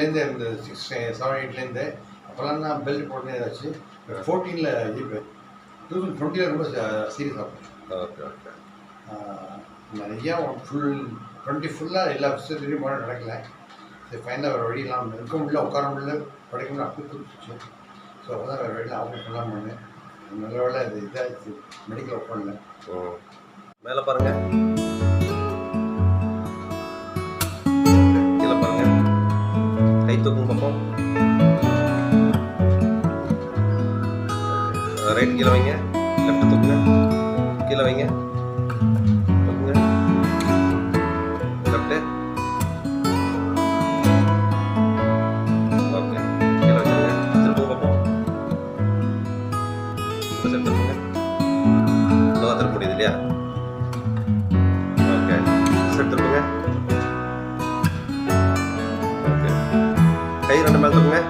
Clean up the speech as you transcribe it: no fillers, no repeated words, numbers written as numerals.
8லேருந்து இருந்தது, 6, 7, 8லேருந்து. அப்போல்லாம் நான் பெல்ட் போட்டுனே ஏதாச்சு 14ல் இப்போ 2020 ரொம்ப சீரியஸ் ஆகும். Okay okay. நிறையா ஃபுல் 20 ஃபுல்லாக எல்லா விஷயத்துலையும் போனால் நடக்கல. சரி ஃபைனலாக வேறு வழி இல்லாமல் இருக்க முடியல, உட்கார முடியல, படிக்க முடியல, அப்படி கொடுத்துச்சு. ஸோ அப்போ தான் வேறு வழியில் ஆப்ரேட் பண்ணலாம் பண்ணேன். நல்ல வேலை அது இதாகிடுச்சு, மெடிக்கல் ஒர்க் பண்ணல. மேலே பாருங்க, கீழே பாருங்க, கை தூக்குங்க பார்ப்போம். ரைட் கீழே வைங்க, லெஃப்ட் தூக்குங்க, கீழே வைங்க, தூக்குங்க, லெஃப்ட்டு, ஓகே, கீழே வச்சுருங்க, திரும்ப பார்ப்போம். இப்போ சரி திரும்புங்க, இன்னும் திரும்ப முடியுது இல்லையா? ஓகே, சரி திரும்புங்க, ஓகே, கை 2 மேலே தூக்குங்க.